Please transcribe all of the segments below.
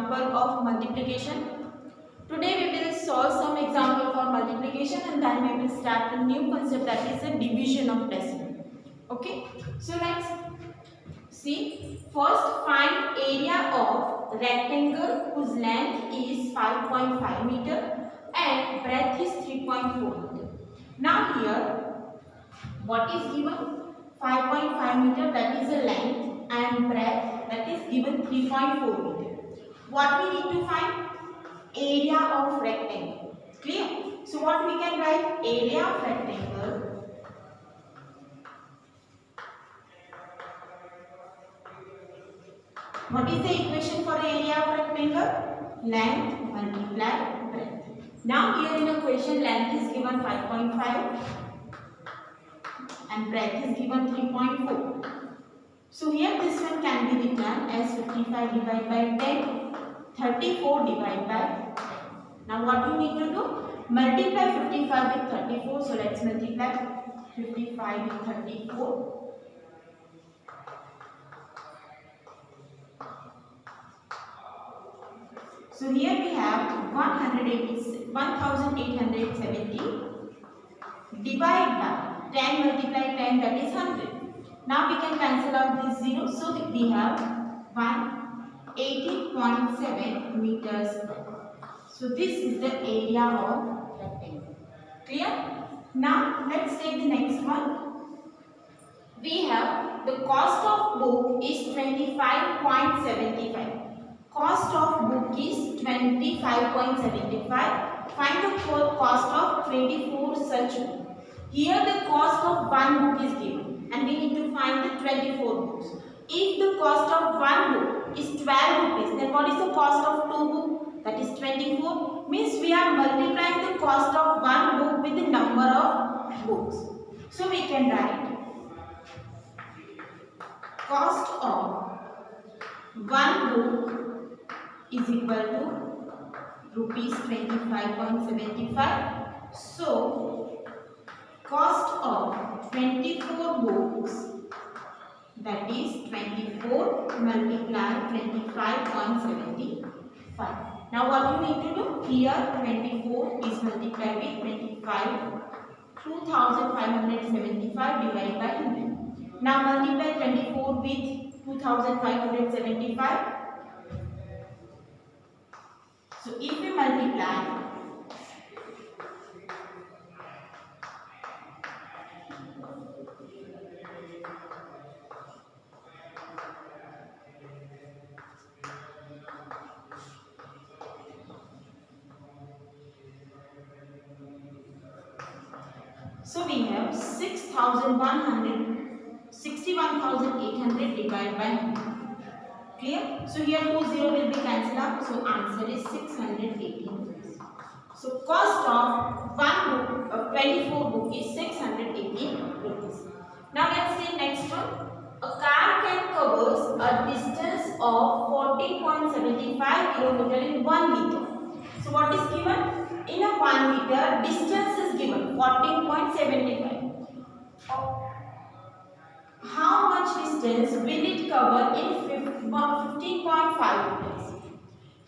example of multiplication. Today we will solve some example for multiplication and then we will start a new concept, that is a division of decimal. Okay, so let's see. First, find area of rectangle whose length is 5.5 meter and breadth is 3.4 meter. Now here, what is given? 5.5 meter, that is the length, and breadth, that is given 3.4 meter. What we need to find? Area of rectangle. Clear? So what we can write? Area of rectangle What is the equation for area of rectangle? Length multiply breadth. Now here in the question, length is given 5.5 and breadth is given 3.4. So here this one can be written as 55 divided by 10, 34 divided by 10. Now what you need to do? Multiply 55 with 34. So let's multiply 55 with 34. So here we have 1870 divided by 10 multiply 10, that is 100. Now we can cancel out this 0. So we have 180.7 meters. So this is the area of rectangle. Clear? Now let's take the next one. We have the cost of book is 25.75. Cost of book is 25.75. Find the cost of 24 such book. Here the cost of one book is given and we need to find the 24 books. If the cost of one book is 12 rupees, then what is the cost of two books? That is 24. Means we are multiplying the cost of one book with the number of books. So we can write cost of one book is equal to rupees 25.75. So cost of 24 books, that is 24 multiply 25.75. Now what you need to do? Here 24 is multiplied with 25, 2575 divided by 100. Now multiply 24 with 2575. So if we multiply, so we have 61,800 divided by 100. Clear? So here 2 0 will be cancelled out. So answer is 618 rupees. So cost of one book, 24 book is 618 rupees. Now let's see next one. A car can cover a distance of 40.75 km in 1 meter. So what is given? In a 1 meter, distance is given 14.75. How much distance will it cover in 15.5 meters?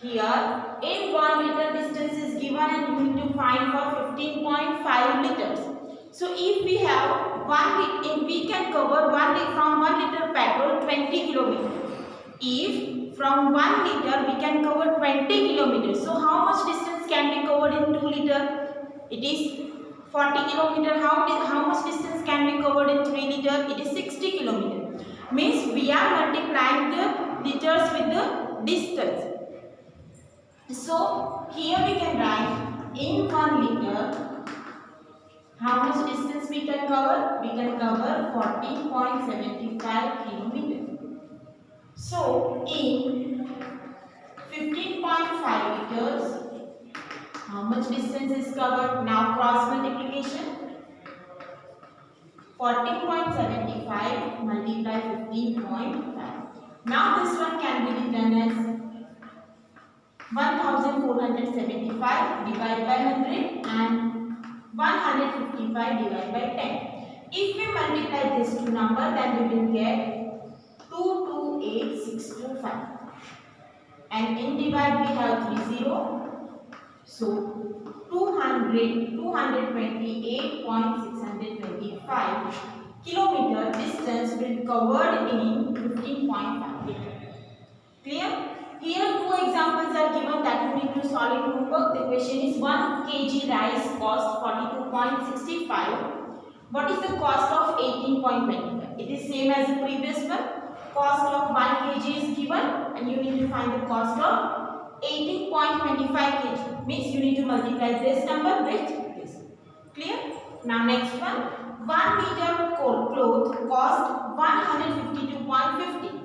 Here, in 1 meter distance is given and you need to find for 15.5 liters. So if we have 1 liter, we can cover from 1 liter petrol 20 kilometers. If from 1 liter we can cover 20 kilometers. So how much distance can be covered in 2 liter? It is 40 kilometers. How much distance can be covered in 3 liter? It is 60 kilometers. Means we are multiplying the liters with the distance. So here we can write in 1 liter how much distance we can cover? We can cover 14.75 kilometers. So in 15.5 liters, how much distance is covered? Now cross multiplication. 14.75 multiply 15.5. Now this one can be written as 1475 divided by 100 and 155 divided by 10. If we multiply these two numbers, then we will get 228625. and in divide we have 30. So 228.625 kilometer distance will be covered in 15.5 meter. Clear? Here two examples are given that you need to solve in homework. The question is 1 kg rice cost 42.65. What is the cost of 18.25? It is same as the previous one. Cost of 1 kg is given and you need to find the cost of 18.25 kg. Means you need to multiply this number with this. Clear? Now next one. 1 meter cloth cost 152.50.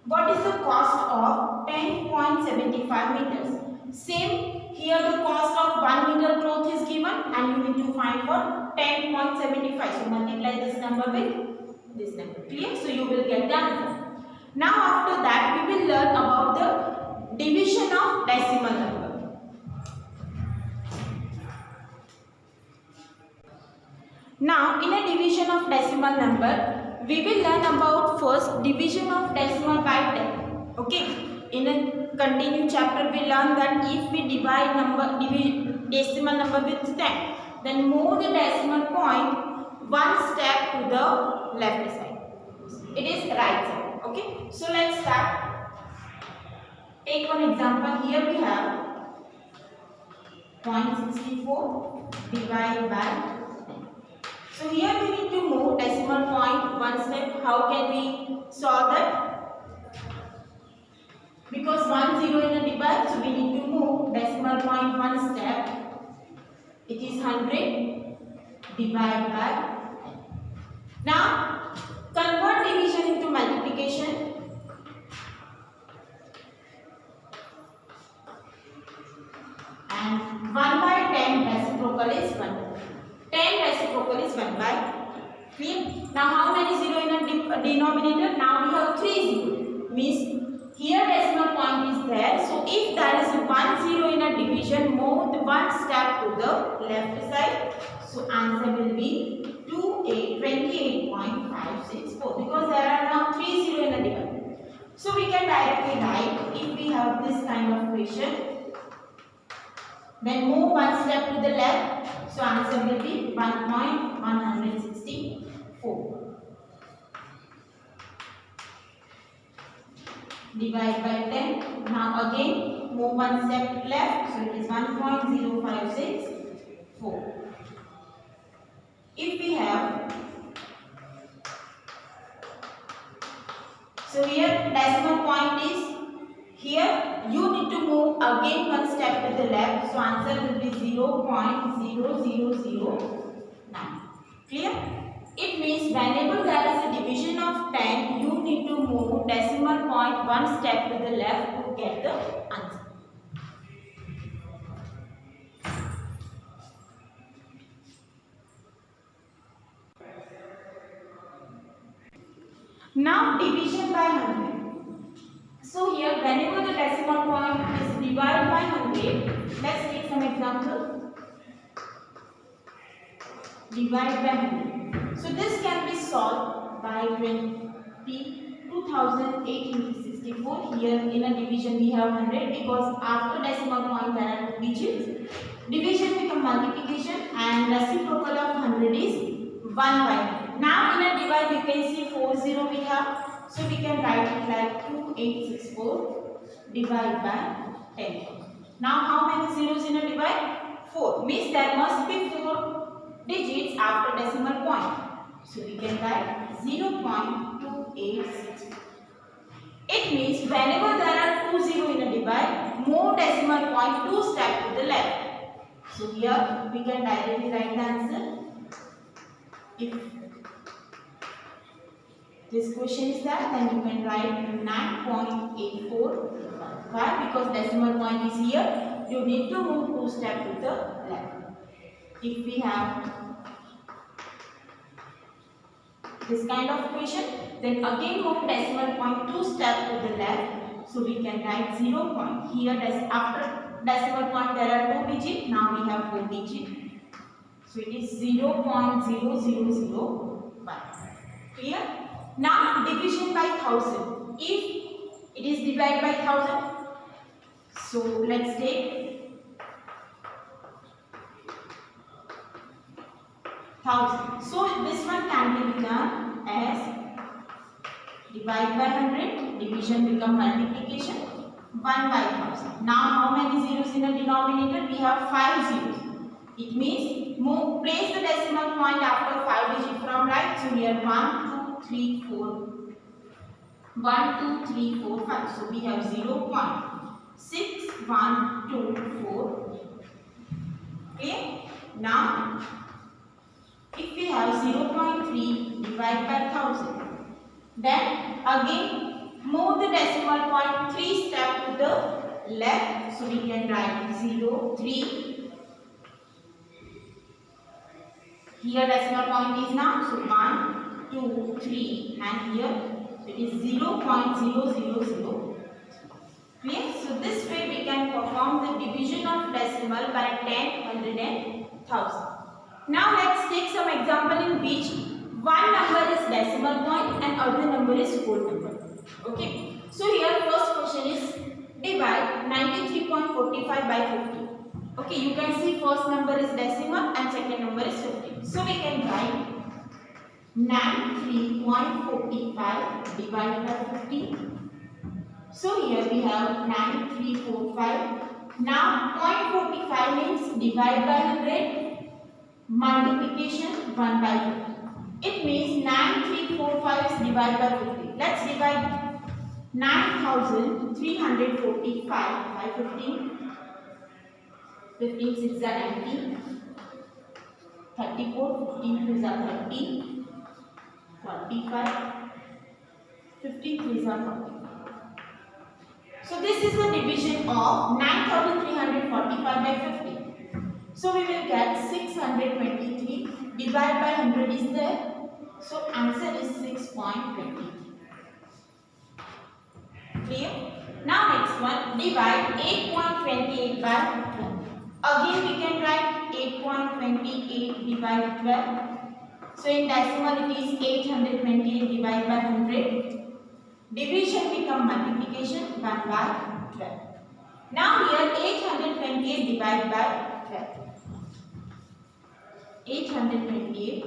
What is the cost of 10.75 meters? Same, here the cost of 1 meter cloth is given and you need to find for 10.75. So multiply this number with this number. Clear? So you will get the answer. Now after that we will learn about the division of decimal number. Now in a division of decimal number, we will learn about first division of decimal by 10. Okay. In a continued chapter we learn that if we divide decimal number with 10, then move the decimal point one step to the left side. It is right side. Okay. So let's start. Take one example. Here we have 0.64 divided by 10. So here we need to move decimal point one step. How can we solve that? Because 1 0 in a divide, so we need to move decimal point one step. It is 100 divided by 10. Now convert division into multiplication. And 1 by 10 reciprocal is 1. 10 reciprocal is 1 by. Clear? Now how many 0 in a denominator? Now we have 3 0. Means here decimal point is there. So if there is 1 0 in a division, move the one step to the left side. So answer will be 28.564 because there are now 3 0 in a division. So we can directly write if we have this kind of question. Then move one step to the left. So answer will be 1.164. Divide by 10. Now again move one step left. So it is 1.0564. If we have, so here decimal point is here, you need to move again one step to the left. So answer will be 0.0009. Clear? It means whenever there is a division of 10, you need to move decimal point one step to the left to get the answer. Now division by 100. So here whenever the decimal point is divided by 100, let's take some example. Divide by 100. So this can be solved by 2864. Here in a division we have 100 because after decimal point there are 2 digits. Division become multiplication and reciprocal of 100 is 1 by 100. Now in a divide you can see 4 0 we have. So we can write it like 2864 divided by 10. Now how many zeros in a divide? 4. Means there must be 4 digits after decimal point. So we can write 0.286. It means whenever there are 2 0 in a divide, move decimal point 2 steps to the left. So here we can directly write the answer. If this question is there, then you can write 9.84. Why? Because decimal point is here. You need to move 2 steps to the left. If we have this kind of question, then again move decimal point 2 steps to the left. So we can write 0 point. Here after decimal point there are 2 digits. Now we have 4 digits. So it is 0.0001. Clear? Now division by 1000. If it is divided by 1000, So let's take 1000. So this one can be written as divide by 100, division become multiplication, 1 by 1000. Now how many zeros in the denominator? We have 5 zeros. It means place the decimal point after 5 digit from right. So here 1, 2, 3, 4. 1, 2, 3, 4, 5. So we have 0.6, 1, 2, 4. Okay. Now if we have 0.3 divide by 1000, then again move the decimal point 3 steps to the left. So we can write 0, 3. Here decimal point is now. So 1, 2, 3 and here it is 0.000. Clear? So this way we can perform the division of decimal by 10, 100 and 1000. Now let's take some example in which one number is decimal point and other number is whole number. Okay. So here first question is divide 93.45 by 50. Okay, you can see first number is decimal and second number is 50. So we can write 93.45 divided by 50. So here we have 9345. Now 0.45 means divide by 100, multiplication 1 by 50. It means 9345 is divided by 50. Let's divide 9345 by 15. 15 6 are 90. 34, 15 2 are 30. 45. 53 are 40. So this is the division of 9345 by 50. So we will get 623. Divide by 100 is there. So answer is 6.23. Clear? Now next one, divide 8.28 by 12. Again we can write 8.28 divide 12. So in decimal it is 828 divided by 100. Division become multiplication 1 by 12. Now here 828 divided by 12. 828.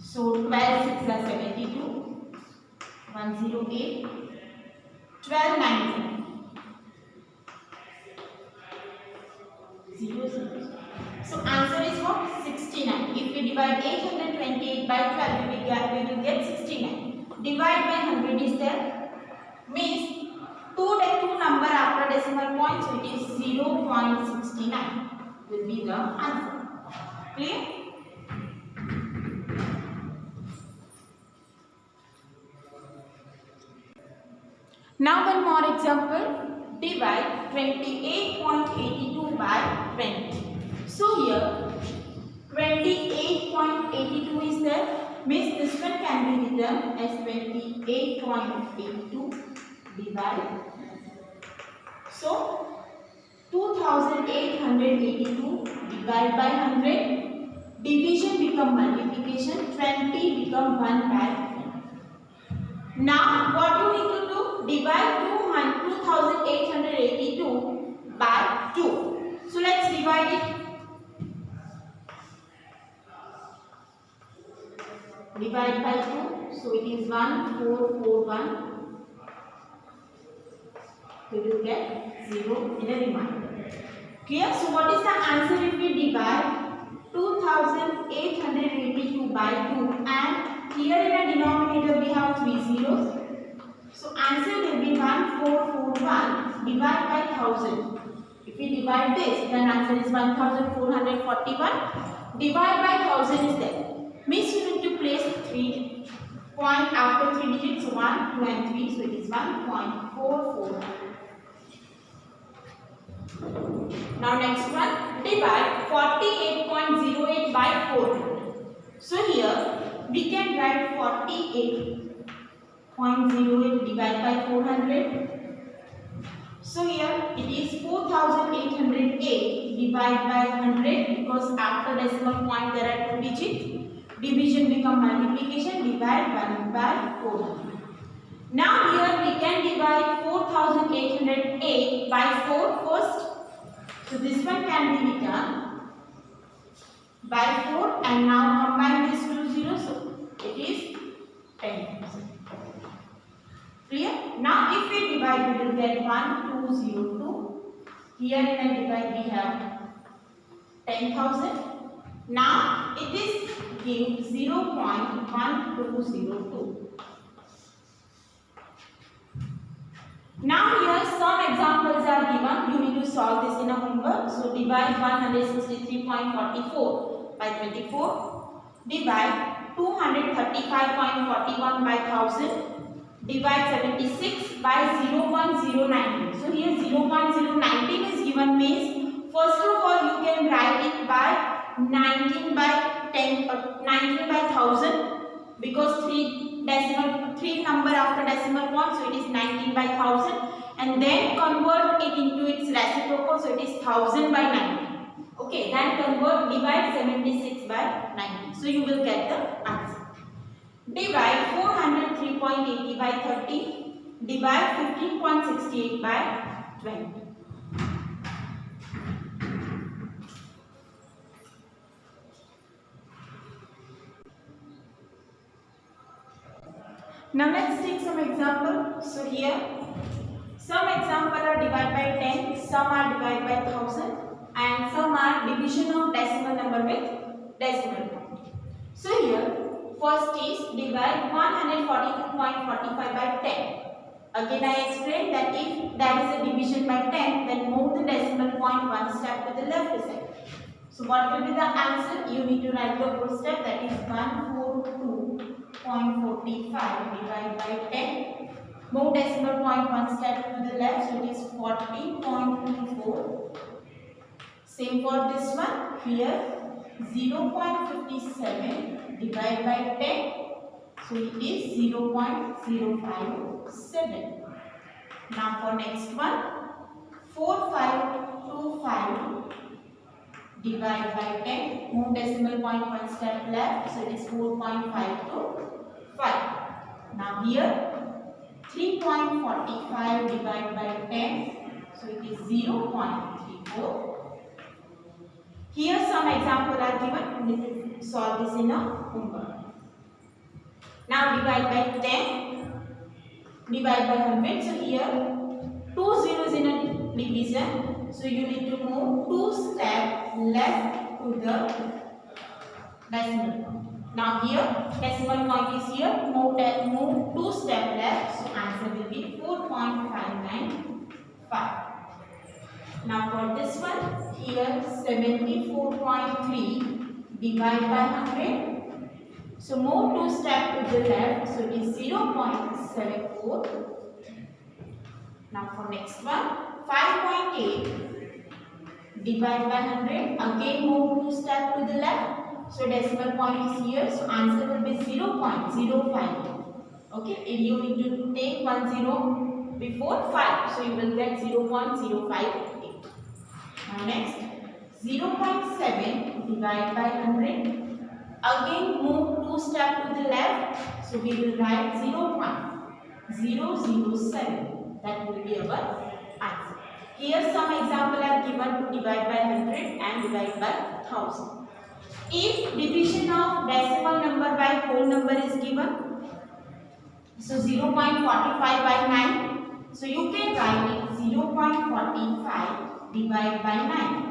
So 12 6 are 72. 108. 12 9 0 0. So answer is what? 69. If we divide 828 by 12, we will get 69. Divide by 100 is there. Means two number after decimal point, so it is 0.69 will be the answer. Clear? Now one more example. Divide 28.82 by 20. So here 28.82 is there. Means this one can be written as 28.82 divided. So 2882 divided by 100. Division become multiplication. 20 become 1 by 20. Now what you need to do? Divide 2882 by 2. So let's divide it. Divide by 2. So it is 1441. We will get 0 in a remainder. Clear? So what is the answer if we divide 2882 by 2 and here in the denominator we have 3 zeros. So answer will be 1441 divided by 1000. If we divide this, then answer is 1441. Divide by 1000 is there. Means you need to place 3 point after 3 digits, 1, 2 and 3. So it is 1.44. Now next one, divide 48.08 by 400. So here we can write 48.08 divided by 400. So here it is 4808 divided by 100 because after decimal point there are 2 digits. Division become multiplication. Divide 1 by 400. Now here we can divide 4808 by 4 first. So this one can be written by 4 and now combine these two zeros. So it is 10,000. Clear? Now if we divide, we will get 1202. Here in a divide we have 10,000. Now it is give 0.1202. Now here some examples are given. You need to solve this in a homework. So divide 163.44 by 24. Divide 235.41 by 1000. Divide 76 by 0.019. So here 0.019 is given means first of all you can write it by 19 by 1000 because three number after decimal point, so it is 19 by 1000 and then convert it into its reciprocal, so it is 1000 by 90. Okay, then divide 76 by 90. So you will get the answer. Divide 403.80 by 30. Divide 15.68 by 20. Now let's take some example. So here some example are divided by 10, some are divided by 1000 and some are division of decimal number with decimal point. So here first is divide 142.45 by 10. Again I explained that if that is a division by 10, then move the decimal point one step to the left side. So what will be the answer? You need to write the whole step, that is 142.45 divided by 10. Move decimal point one step to the left, so it is 40.24. Same for this one. Here 0.57 divided by 10. So it is 0.057. Now for next one, 4525 divided by 10. Move decimal point one step left, so it is 4.525. Now here 3.45 divided by 10, so it is 0.34. Here some example are given. We need to solve this in a homework. Now divide by 10, divide by 100. So here 2 zeros in a division. So you need to move 2 steps left to the decimal point. Now here decimal point is here. Move 2 steps left. So answer will be 4.595. Now for this one, here 74.3 divided by 100. So move 2 steps to the left, so it is 0.74. Now for next one, 5.8 divided by 100. Again move 2 steps to the left, so decimal point is here, so answer will be 0.05. Okay, if you need to take 1 0 before 5, so you will get 0.058. Now next, 0.7 divided by 100. Again move 2 steps to the left, so we will write 0.007. That will be our answer. Here some example are given to divide by 100 and divide by 1000. If division of decimal number by whole number is given, so 0.45 by 9, so you can write it 0.45 divided by 9.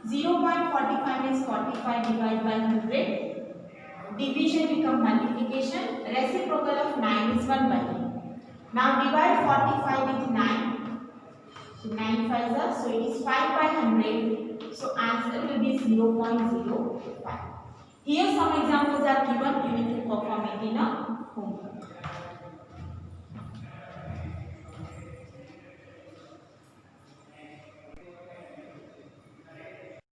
0.45 is 45 divided by 100. Division become multiplication. Reciprocal of 9 is 1 by 9. Now divide 45 with 9. So 9 5s are, so it is 5 by 100. So answer will be 0.05. Here some examples are given. You need to perform it in a homework.